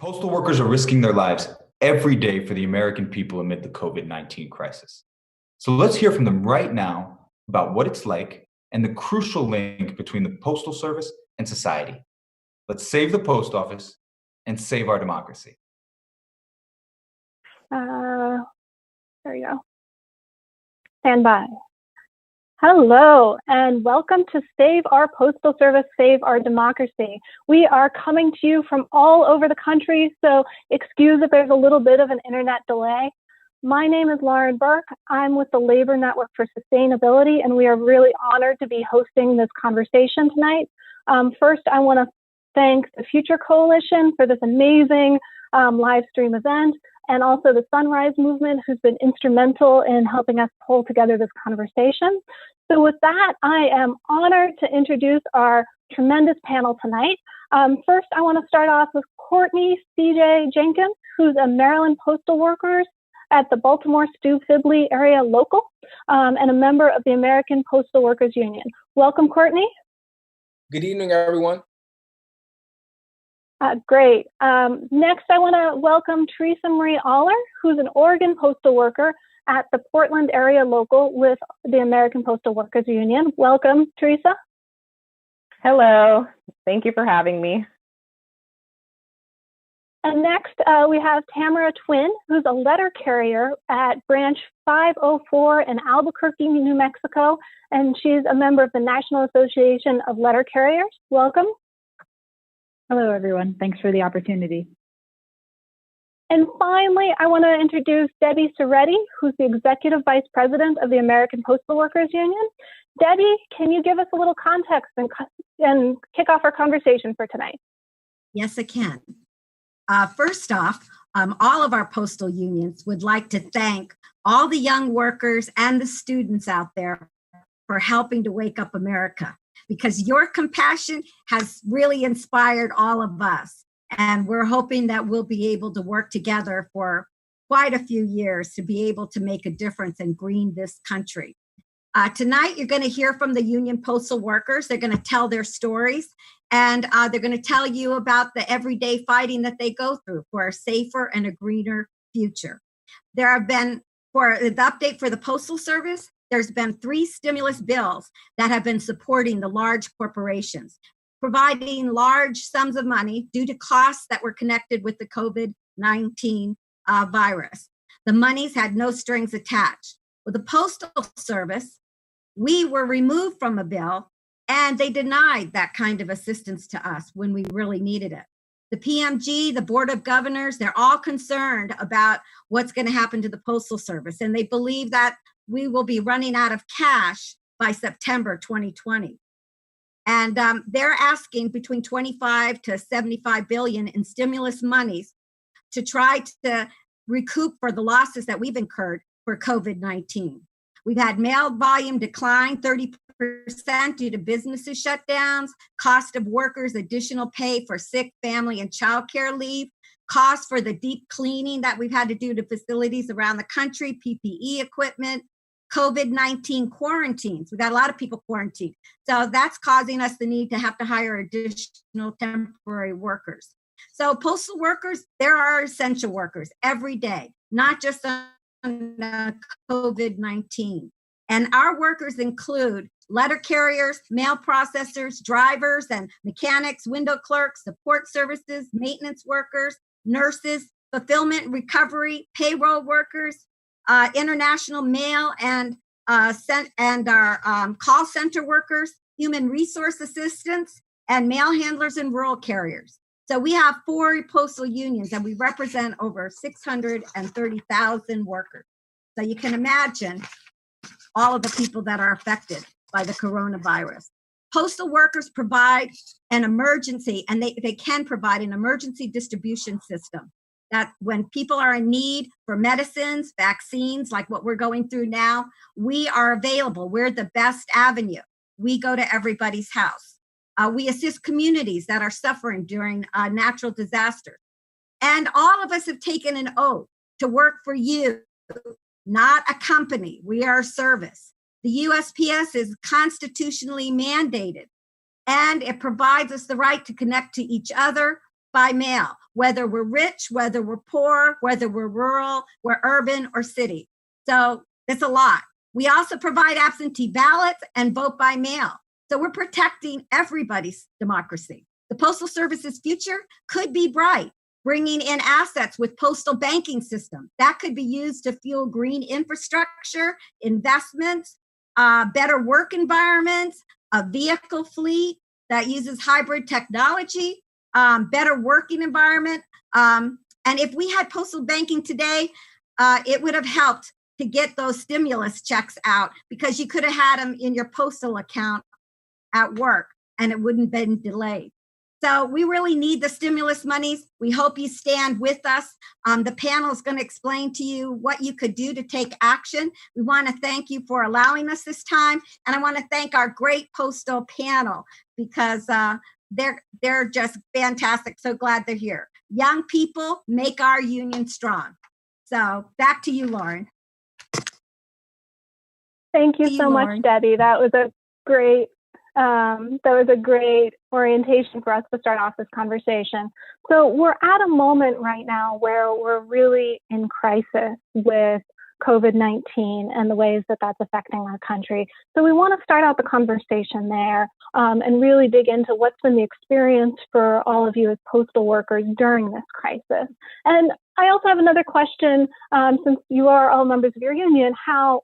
Postal workers are risking their lives every day for the American people amid the COVID-19 crisis. So let's hear from them right now about what it's like and the crucial link between the Postal Service and society. Let's save the post office and save our democracy. There we go. Stand by. Hello, and welcome to Save Our Postal Service, Save Our Democracy. We are coming to you from all over the country, so excuse if there's a little bit of an internet delay. My name is Lauren Burke. I'm with the Labor Network for Sustainability, and we are really honored to be hosting this conversation tonight. First, I want to thank the Future Coalition for this amazing live stream event, and also the Sunrise Movement, who's been instrumental in helping us pull together this conversation. So with that, I am honored to introduce our tremendous panel tonight. First, I want to start off with Courtney C.J. Jenkins, who's a Maryland Postal Workers at the Baltimore Stu Fidley area local, and a member of the American Postal Workers Union. Welcome, Courtney. Good evening, everyone. Great. Next, I want to welcome Teresa Marie Aller, who's an Oregon postal worker at the Portland area local with the American Postal Workers Union. Welcome, Teresa. Hello. Thank you for having me. And next, we have Tamara Twin, who's a letter carrier at Branch 504 in Albuquerque, New Mexico, and she's a member of the National Association of Letter Carriers. Welcome. Hello, everyone. Thanks for the opportunity. And finally, I want to introduce Debbie Soretti, who's the Executive Vice President of the American Postal Workers Union. Debbie, can you give us a little context and kick off our conversation for tonight? Yes, I can. First off, all of our postal unions would like to thank all the young workers and the students out there for helping to wake up America, because your compassion has really inspired all of us. And we're hoping that we'll be able to work together for quite a few years to be able to make a difference and green this country. Tonight, you're going to hear from the union postal workers. They're going to tell their stories, and they're going to tell you about the everyday fighting that they go through for a safer and a greener future. There have been, for the update for the Postal Service, there's been 3 stimulus bills that have been supporting the large corporations, providing large sums of money due to costs that were connected with the COVID-19 virus. The monies had no strings attached. With the Postal Service, we were removed from a bill, and they denied that kind of assistance to us when we really needed it. The PMG, the Board of Governors, they're all concerned about what's going to happen to the Postal Service, and they believe that we will be running out of cash by September 2020. And they're asking between 25 to 75 billion in stimulus monies to try to recoup for the losses that we've incurred for COVID-19. We've had mail volume decline 30% due to businesses shutdowns, cost of workers, additional pay for sick, family, and childcare leave, costs for the deep cleaning that we've had to do to facilities around the country, PPE equipment, COVID-19 quarantines. We've got a lot of people quarantined. So that's causing us the need to have to hire additional temporary workers. So postal workers, there are essential workers every day, not just on COVID-19. And our workers include letter carriers, mail processors, drivers and mechanics, window clerks, support services, maintenance workers, nurses, fulfillment, recovery, payroll workers, international mail and our call center workers, human resource assistants, and mail handlers and rural carriers. So we have 4 postal unions, and we represent over 630,000 workers. So you can imagine all of the people that are affected by the coronavirus. Postal workers provide an emergency, and they can provide an emergency distribution system that when people are in need for medicines, vaccines, like what we're going through now, we are available. We're the best avenue. We go to everybody's house. We assist communities that are suffering during natural disasters. And all of us have taken an oath to work for you, not a company. We are a service. The USPS is constitutionally mandated, and it provides us the right to connect to each other by mail, whether we're rich, whether we're poor, whether we're rural, we're urban or city. So it's a lot. We also provide absentee ballots and vote by mail. So we're protecting everybody's democracy. The Postal Service's future could be bright, bringing in assets with postal banking system. That could be used to fuel green infrastructure, investments, better work environments, a vehicle fleet that uses hybrid technology, better working environment. And if we had postal banking today, it would have helped to get those stimulus checks out because you could have had them in your postal account at work and it wouldn't have been delayed. So we really need the stimulus monies. We hope you stand with us. The panel is going to explain to you what you could do to take action. We want to thank you for allowing us this time. And I want to thank our great postal panel because they're just fantastic. So glad they're here. Young people make our union strong. So back to you, Lauren. Thank you so much, Debbie. That was a great orientation for us to start off this conversation. So we're at a moment right now where we're really in crisis with COVID-19 and the ways that that's affecting our country. So we want to start out the conversation there and really dig into what's been the experience for all of you as postal workers during this crisis. And I also have another question, since you are all members of your union, how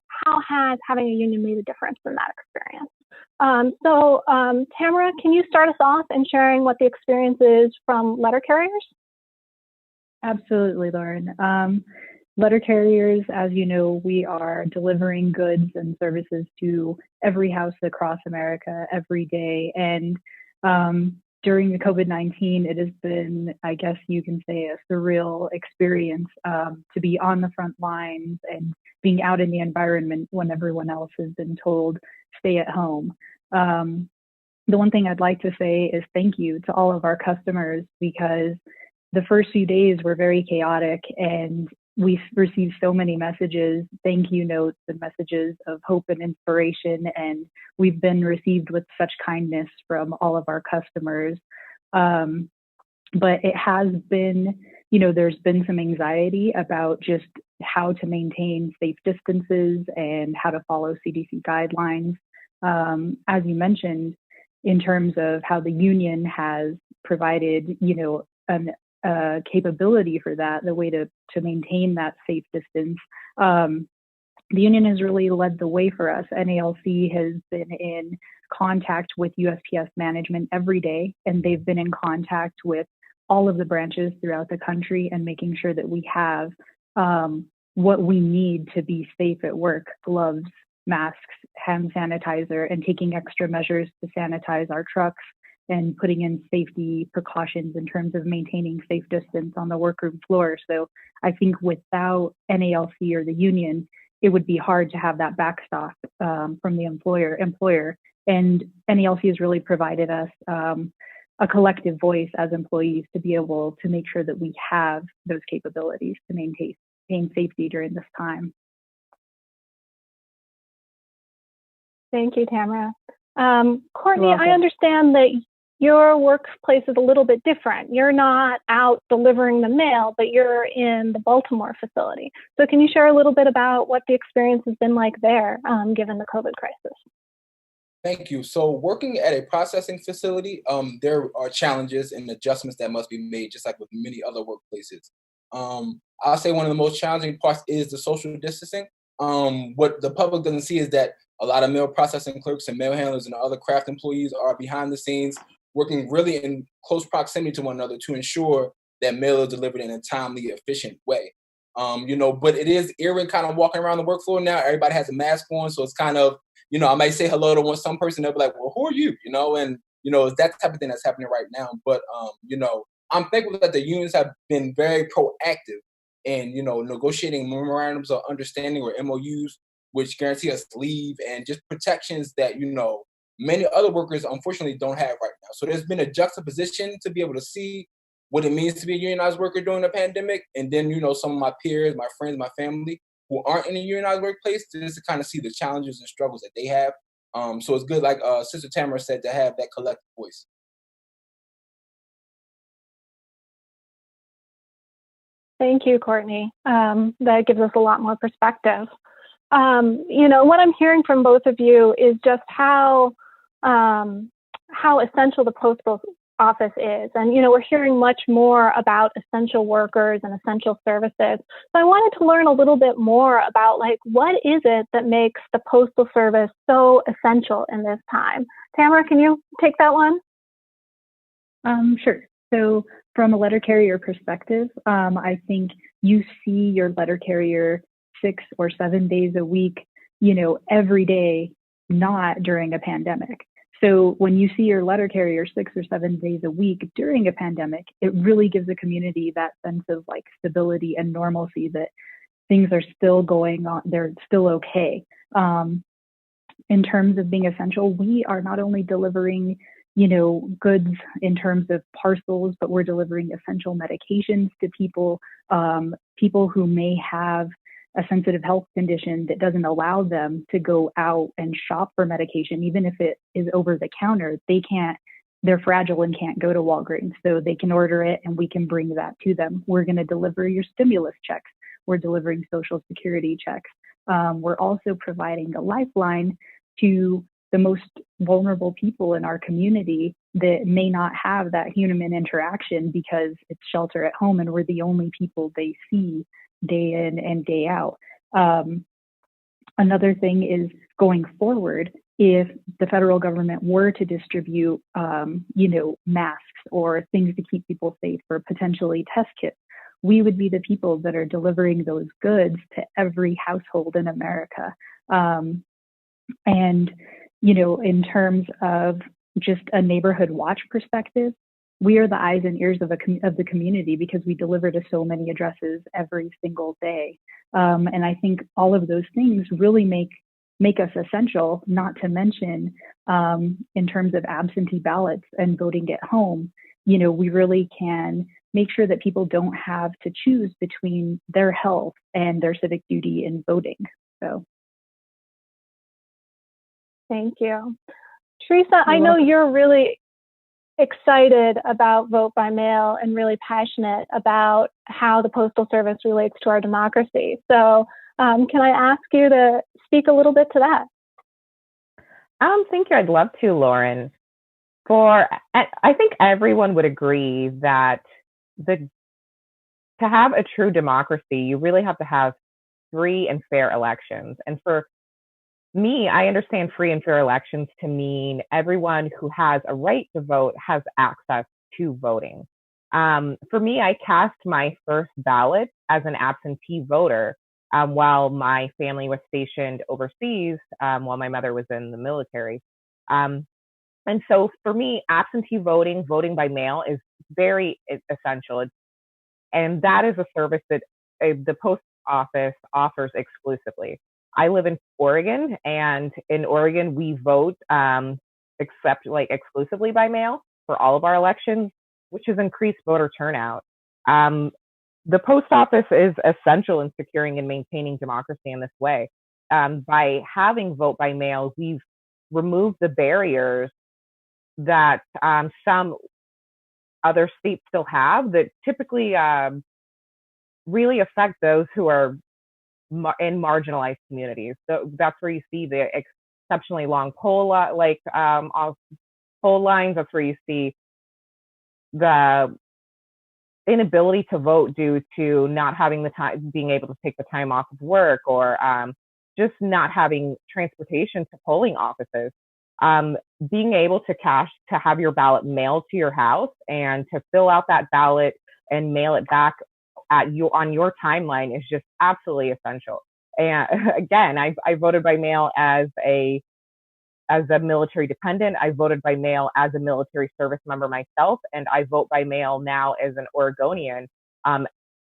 has having a union made a difference in that experience? Tamara, can you start us off in sharing what the experience is from letter carriers? Absolutely, Lauren. Letter carriers, as you know, we are delivering goods and services to every house across America every day. And during the COVID-19, it has been, I guess you can say, a surreal experience to be on the front lines and being out in the environment when everyone else has been told, stay at home. The one thing I'd like to say is thank you to all of our customers because the first few days were very chaotic and we received so many messages, thank you notes and messages of hope and inspiration, and we've been received with such kindness from all of our customers. But it has been, there's been some anxiety about just how to maintain safe distances and how to follow CDC guidelines. As you mentioned, in terms of how the union has provided, an capability for that, the way to maintain that safe distance. The union has really led the way for us. NALC has been in contact with USPS management every day, and they've been in contact with all of the branches throughout the country and making sure that we have what we need to be safe at work: gloves, masks, hand sanitizer, and taking extra measures to sanitize our trucks and putting in safety precautions in terms of maintaining safe distance on the workroom floor. So I think without NALC or the union, it would be hard to have that backstop from the employer. And NALC has really provided us a collective voice as employees to be able to make sure that we have those capabilities to maintain safety during this time. Thank you, Tamara. Courtney, I understand that your workplace is a little bit different. You're not out delivering the mail, but you're in the Baltimore facility. So can you share a little bit about what the experience has been like there, given the COVID crisis? Thank you. So working at a processing facility, there are challenges and adjustments that must be made, just like with many other workplaces. I'll say one of the most challenging parts is the social distancing. What the public doesn't see is that a lot of mail processing clerks and mail handlers and other craft employees are behind the scenes working really in close proximity to one another to ensure that mail is delivered in a timely, efficient way. But it is eerie kind of walking around the work floor now. Everybody has a mask on, so it's kind of, I might say hello to some person, they'll be like, well, who are you? And it's that type of thing that's happening right now. But, I'm thankful that the unions have been very proactive in, negotiating memorandums of understanding or MOUs, which guarantee us leave and just protections that, many other workers unfortunately don't have right now. So there's been a juxtaposition to be able to see what it means to be a unionized worker during the pandemic. And then, some of my peers, my friends, my family who aren't in a unionized workplace, just to kind of see the challenges and struggles that they have. So it's good, like Sister Tamara said, to have that collective voice. Thank you, Courtney. That gives us a lot more perspective. What I'm hearing from both of you is just how essential the postal office is. And, we're hearing much more about essential workers and essential services. So I wanted to learn a little bit more about, what is it that makes the Postal Service so essential in this time? Tamara, can you take that one? Sure. So from a letter carrier perspective, I think you see your letter carrier 6 or 7 days a week, every day, not during a pandemic. So when you see your letter carrier 6 or 7 days a week during a pandemic, it really gives the community that sense of stability and normalcy, that things are still going on, they're still okay. In terms of being essential, we are not only delivering goods in terms of parcels, but we're delivering essential medications to people, people who may have a sensitive health condition that doesn't allow them to go out and shop for medication. Even if it is over the counter, they're fragile and can't go to Walgreens. So they can order it and we can bring that to them. We're going to deliver your stimulus checks. We're delivering Social Security checks. We're also providing a lifeline to the most vulnerable people in our community that may not have that human interaction because it's shelter at home and we're the only people they see day in and day out. Another thing is, going forward, if the federal government were to distribute, masks or things to keep people safe, or potentially test kits, we would be the people that are delivering those goods to every household in America. And in terms of just a neighborhood watch perspective, we are the eyes and ears of the community because we deliver to so many addresses every single day. And I think all of those things really make us essential, not to mention in terms of absentee ballots and voting at home, we really can make sure that people don't have to choose between their health and their civic duty in voting. So. Thank you. Teresa, I know you're really excited about vote by mail and really passionate about how the Postal Service relates to our democracy. So can I ask you to speak a little bit to that? Thank you. I'd love to, Lauren. I think everyone would agree that to have a true democracy, you really have to have free and fair elections. And for me, I understand free and fair elections to mean everyone who has a right to vote has access to voting. For me, I cast my first ballot as an absentee voter while my family was stationed overseas, while my mother was in the military. And so for me, absentee voting, voting by mail is very essential. And that is a service that the post office offers exclusively. I live in Oregon, and in Oregon, we vote exclusively by mail for all of our elections, which has increased voter turnout. The post office is essential in securing and maintaining democracy in this way. By having vote by mail, we've removed the barriers that some other states still have that typically really affect those who are in marginalized communities. So that's where you see the exceptionally long poll lines. That's where you see the inability to vote due to not having the time, being able to take the time off of work, or just not having transportation to polling offices. Being able to have your ballot mailed to your house and to fill out that ballot and mail it back on your timeline is just absolutely essential. And again, I voted by mail as a military dependent. I voted by mail as a military service member myself, and I vote by mail now as an Oregonian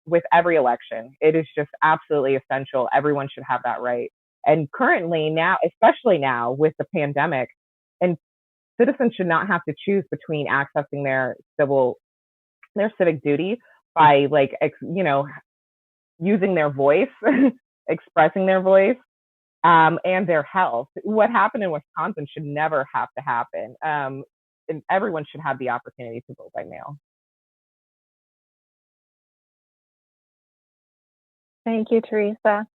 with every election. It is just absolutely essential. Everyone should have that right. And currently now, especially now with the pandemic, and citizens should not have to choose between accessing their civic duty by using their voice, expressing their voice, and their health. What happened in Wisconsin should never have to happen. And everyone should have the opportunity to vote by mail. Thank you, Teresa.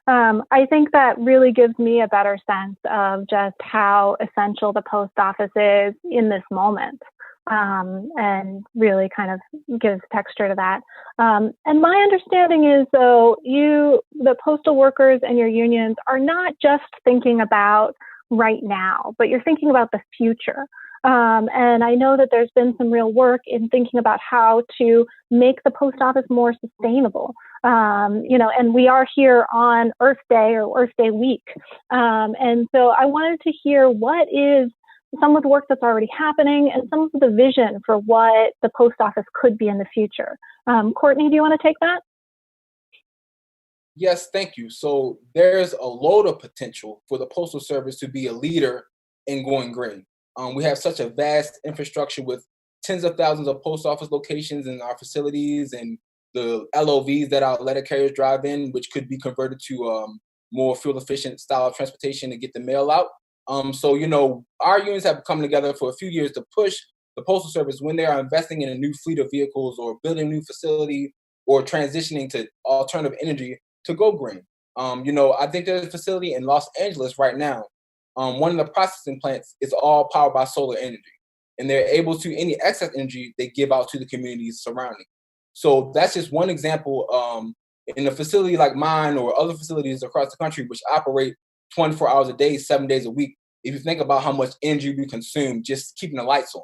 I think that really gives me a better sense of just how essential the post office is in this moment, and really kind of gives texture to that. And my understanding is, though, the postal workers and your unions are not just thinking about right now, but you're thinking about the future. And I know that there's been some real work in thinking about how to make the post office more sustainable. And we are here on Earth Day or Earth Day week. And so I wanted to hear what is some of the work that's already happening and some of the vision for what the post office could be in the future. Courtney, do you want to take that? Yes, thank you. So there's a load of potential for the Postal Service to be a leader in going green. We have such a vast infrastructure with tens of thousands of post office locations in our facilities and the LOVs that our letter carriers drive in, which could be converted to more fuel efficient style of transportation to get the mail out. So, our unions have come together for a few years to push the Postal Service when they are investing in a new fleet of vehicles or building a new facility or transitioning to alternative energy to go green. I think there's a facility in Los Angeles right now. One of the processing plants is all powered by solar energy, and they're able to any excess energy they give out to the communities surrounding. So that's just one example. In a facility like mine or other facilities across the country, which operate 24 hours a day, 7 days a week, if you think about how much energy we consume just keeping the lights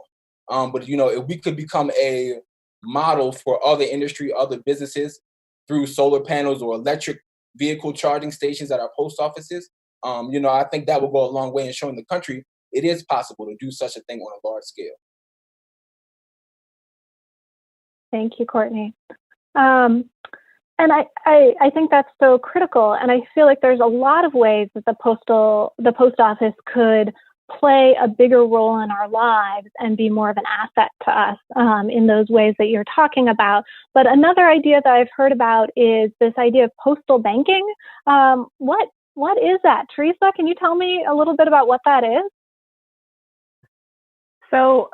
on. But if we could become a model for other industry, other businesses through solar panels or electric vehicle charging stations at our post offices, I think that will go a long way in showing the country it is possible to do such a thing on a large scale. Thank you, Courtney. And I think that's so critical. And I feel like there's a lot of ways that the post office could play a bigger role in our lives and be more of an asset to us in those ways that you're talking about. But another idea that I've heard about is this idea of postal banking. What is that? Teresa, can you tell me a little bit about what that is? So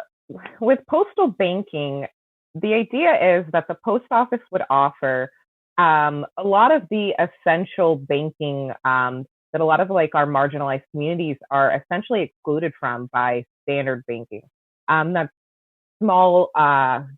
with postal banking, the idea is that the post office would offer a lot of the essential banking that a lot of our marginalized communities are essentially excluded from by standard banking. That's small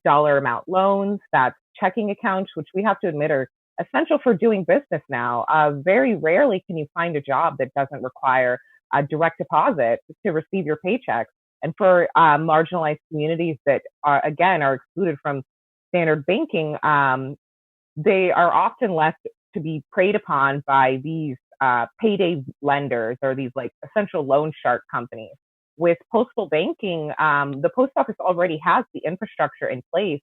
dollar amount loans, that's checking accounts, which we have to admit are essential for doing business now. Very rarely can you find a job that doesn't require a direct deposit to receive your paychecks. And for marginalized communities that are excluded from standard banking, they are often left to be preyed upon by these payday lenders or these essential loan shark companies. With postal banking, the post office already has the infrastructure in place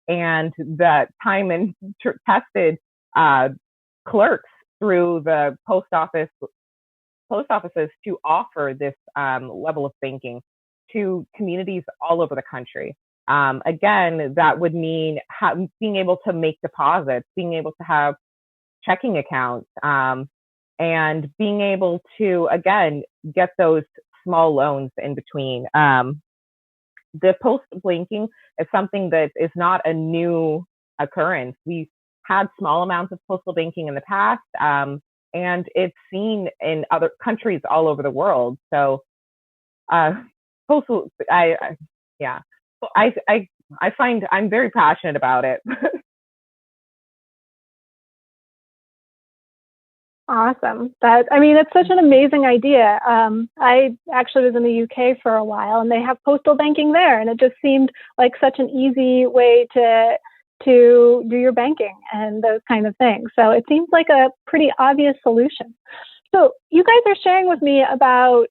and the time and tested clerks through the post offices to offer this level of banking to communities all over the country. Again, that would mean being able to make deposits, being able to have checking accounts, and being able to, again, get those small loans in between. The postal banking is something that is not a new occurrence. We've had small amounts of postal banking in the past, and it's seen in other countries all over the world. So, postal, I find I'm very passionate about it. Awesome. It's such an amazing idea. I actually was in the UK for a while, and they have postal banking there, and it just seemed like such an easy way to do your banking and those kind of things. So it seems like a pretty obvious solution. So you guys are sharing with me about,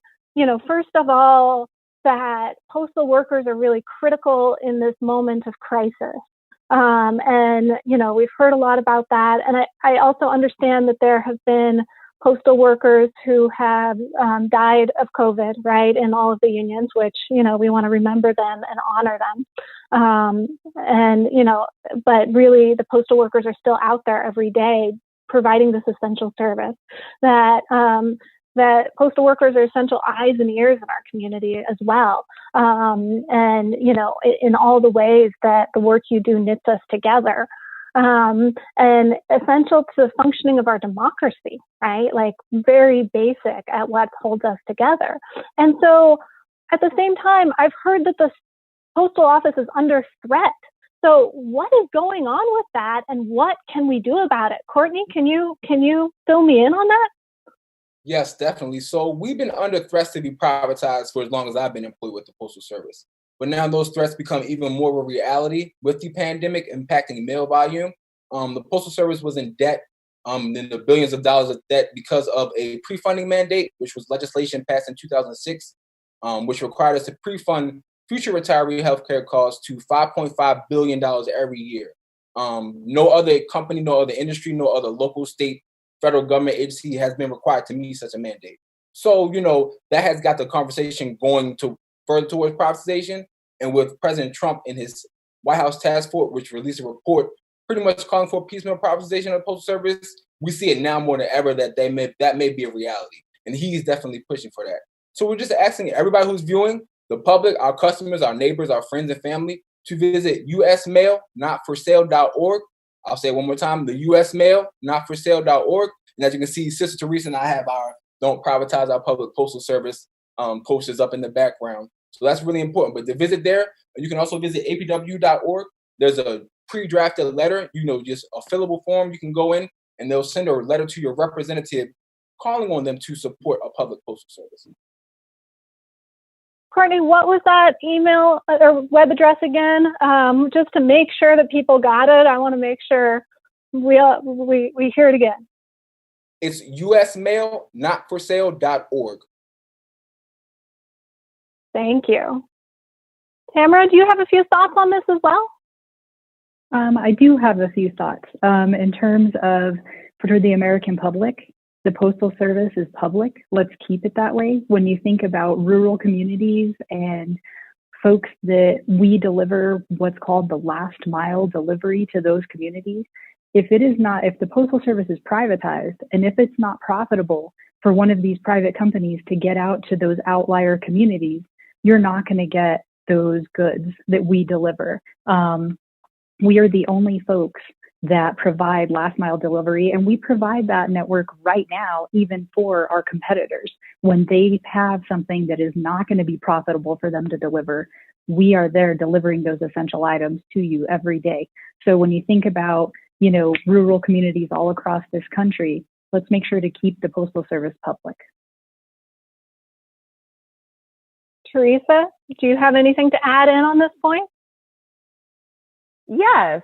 first of all, that postal workers are really critical in this moment of crisis. We've heard a lot about that. And I also understand that there have been postal workers who have died of COVID, right, in all of the unions, which, we want to remember them and honor them. But really the postal workers are still out there every day providing this essential service that postal workers are essential eyes and ears in our community as well. In all the ways that the work you do knits us together. and essential to the functioning of our democracy, right? Like very basic at what holds us together. And so at the same time, I've heard that the postal office is under threat. So what is going on with that, and what can we do about it? Courtney, can you fill me in on that? Yes, definitely. So we've been under threats to be privatized for as long as I've been employed with the Postal Service. But now those threats become even more of a reality with the pandemic impacting mail volume. The Postal Service was in debt, in the billions of dollars of debt because of a pre-funding mandate, which was legislation passed in 2006, which required us to pre-fund future retiree healthcare costs to $5.5 billion every year. No other company, no other industry, no other local, state, federal government agency has been required to meet such a mandate. So, that has got the conversation going to further towards privatization. And with President Trump and his White House task force, which released a report pretty much calling for piecemeal privatization of the Postal Service, we see it now more than ever that that may be a reality. And he's definitely pushing for that. So we're just asking everybody who's viewing, the public, our customers, our neighbors, our friends and family, to visit usmailnotforsale.org. I'll say it one more time, the usmailnotforsale.org. And as you can see, Sister Teresa and I have our Don't Privatize Our Public Postal Service posters up in the background. So that's really important. But to visit there, you can also visit apw.org. There's a pre-drafted letter, just a fillable form you can go in, and they'll send a letter to your representative calling on them to support a public postal service. Courtney, what was that email or web address again? Just to make sure that people got it, I want to make sure we hear it again. It's usmailnotforsale.org. Thank you. Tamara, do you have a few thoughts on this as well? I do have a few thoughts. In terms of, for the American public, the Postal Service is public. Let's keep it that way. When you think about rural communities and folks that we deliver what's called the last mile delivery to those communities, if the Postal Service is privatized, and if it's not profitable for one of these private companies to get out to those outlier communities, you're not going to get those goods that we deliver. We are the only folks that provide last mile delivery, and we provide that network right now, even for our competitors. When they have something that is not going to be profitable for them to deliver, we are there delivering those essential items to you every day. So when you think about, rural communities all across this country, let's make sure to keep the Postal Service public. Teresa, do you have anything to add in on this point? Yes.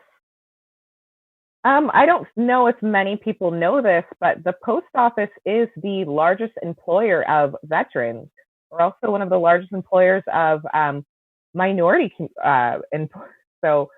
I don't know if many people know this, but the post office is the largest employer of veterans. We're also one of the largest employers of minority. So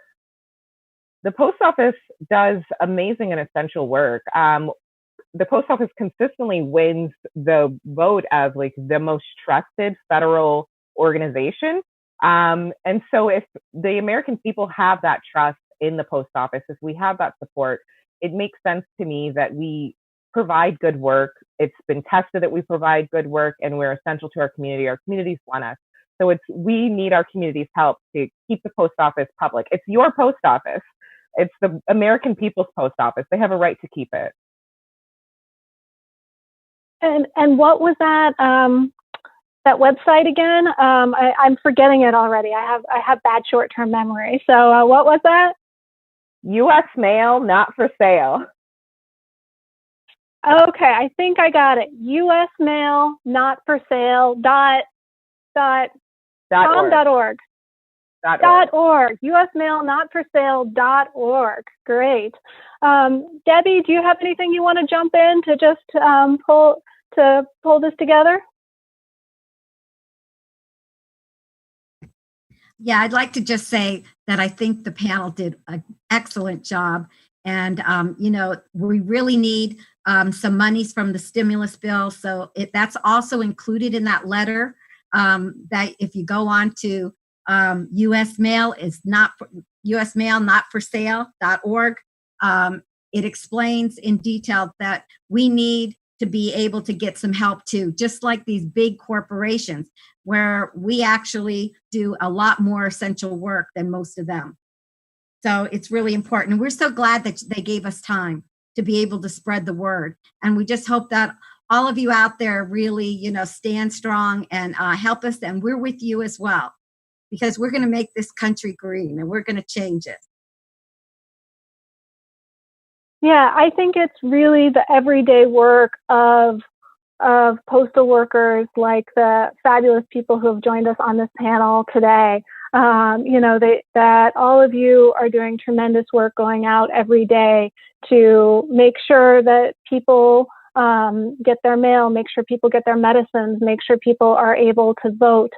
the post office does amazing and essential work. The post office consistently wins the vote of the most trusted federal organization. And so if the American people have that trust in the post office, if we have that support, it makes sense to me that we provide good work. It's been tested that we provide good work, and we're essential to our community. Our communities want us. So we need our community's help to keep the post office public. It's your post office. It's the American people's post office. They have a right to keep it. And what was that that website again? I'm forgetting it already. I have bad short-term memory. So what was that? U.S. Mail, not for sale. Okay, I think I got it. U.S. Mail, not for sale. .org. usmailnotforsale.org. Great. Debbie, do you have anything you want to jump in to just pull this together? Yeah, I'd like to just say that I think the panel did an excellent job. And, we really need some monies from the stimulus bill. So that's also included in that letter that if you go on to U.S. Mail, usmailnotforsale.org. It explains in detail that we need to be able to get some help too, just like these big corporations, where we actually do a lot more essential work than most of them. So it's really important. And we're so glad that they gave us time to be able to spread the word. And we just hope that all of you out there really, stand strong and help us. And we're with you as well, because we're going to make this country green and we're going to change it. Yeah, I think it's really the everyday work of postal workers, like the fabulous people who have joined us on this panel today. That all of you are doing tremendous work going out every day to make sure that people get their mail, make sure people get their medicines, make sure people are able to vote,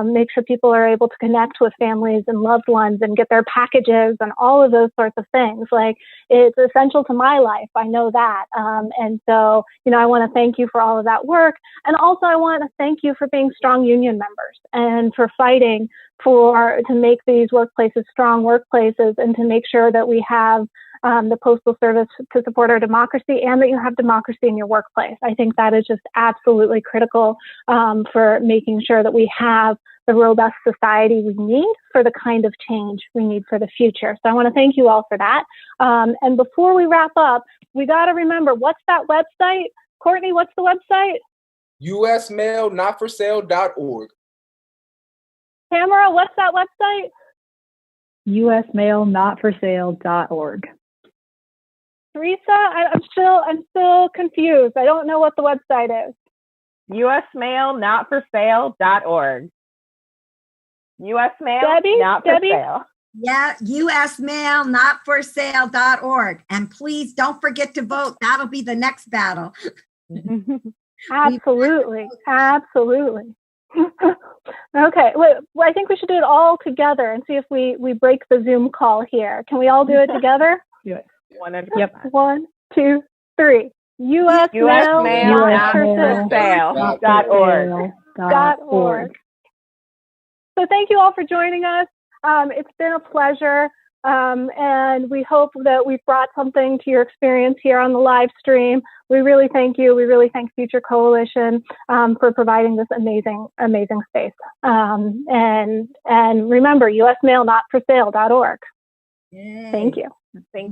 make sure people are able to connect with families and loved ones and get their packages and all of those sorts of things. Like, it's essential to my life. I know that. And so, I want to thank you for all of that work. And also I want to thank you for being strong union members and for fighting to make these workplaces strong workplaces and to make sure that we have the Postal Service to support our democracy and that you have democracy in your workplace. I think that is just absolutely critical for making sure that we have the robust society we need for the kind of change we need for the future. So I want to thank you all for that. And before we wrap up, we got to remember, what's that website? Courtney, what's the website? usmailnotforsale.org. Tamara, what's that website? usmailnotforsale.org. Teresa, I'm still confused. I don't know what the website is. usmailnotforsale.org. US mail, Debbie? not for sale. Yeah, usmailnotforsale.org. And please don't forget to vote. That'll be the next battle. Absolutely. Absolutely. Okay. Well, I think we should do it all together and see if we break the Zoom call here. Can we all do it together? Do it. Yep. 1, 2, 3. US mail, not for sale.org. So thank you all for joining us. It's been a pleasure. And we hope that we've brought something to your experience here on the live stream. We really thank you. We really thank Future Coalition for providing this amazing space. And remember, usmailnotforsale.org. Yay. Thank you. Thank you.